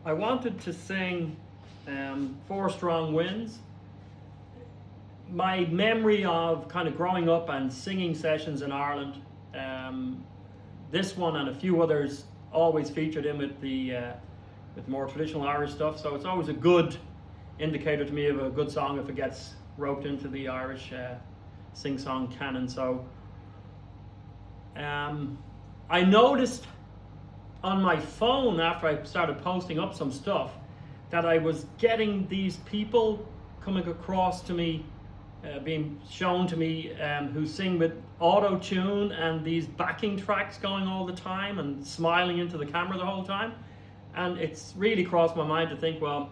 I wanted to sing Four Strong Winds. My memory of kind of growing up and singing sessions in Ireland, this one and a few others always featured in with more traditional Irish stuff. So it's always a good indicator to me of a good song if it gets roped into the Irish sing-song canon. So I noticed on my phone after I started posting up some stuff that I was getting these people coming across to me, being shown to me, who sing with auto-tune and these backing tracks going all the time and smiling into the camera the whole time. And it's really crossed my mind to think, well,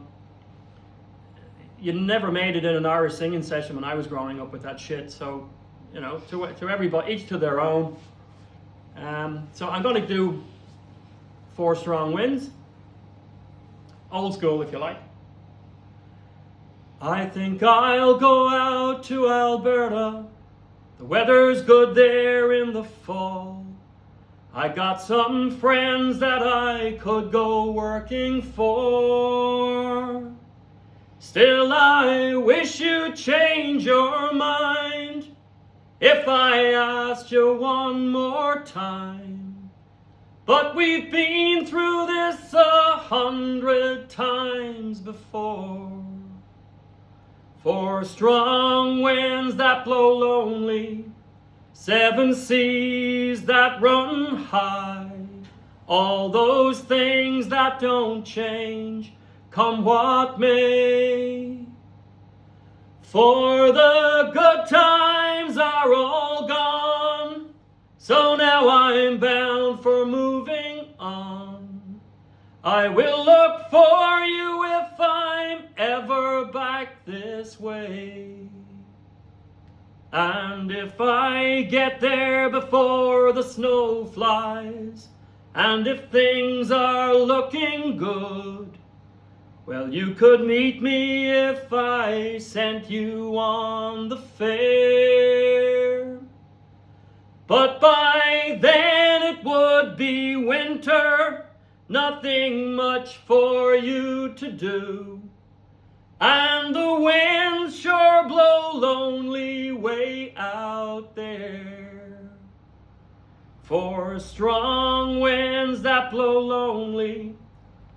you never made it in an Irish singing session when I was growing up with that shit. So, you know, to everybody, each to their own. So I'm going to do Four Strong Winds. Old school, if you like. I think I'll go out to Alberta. The weather's good there in the fall. I got some friends that I could go working for. Still, I wish you'd change your mind if I asked you one more time. But we've been through this 100 times before. Four strong winds that blow lonely, 7 seas that run high, all those things that don't change, come what may. For the good times are all gone, so now I'm bound for moving on. I will look for you if I'm ever back this way. And if I get there before the snow flies, and if things are looking good, well, you could meet me if I sent you on the fair. But by then it would be winter, nothing much for you to do, and the winds sure blow lonely way out there. Four strong winds that blow lonely,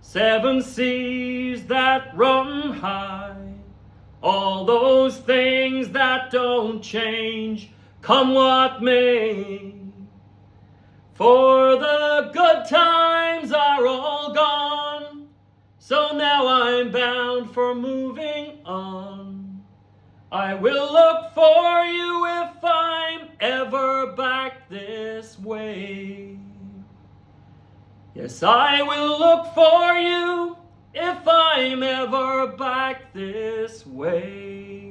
7 seas that run high, all those things that don't change, come what may. For the good times are all gone, so now I'm bound for moving on. I will look for you if I'm ever back this way. Yes, I will look for you if I'm ever back this way.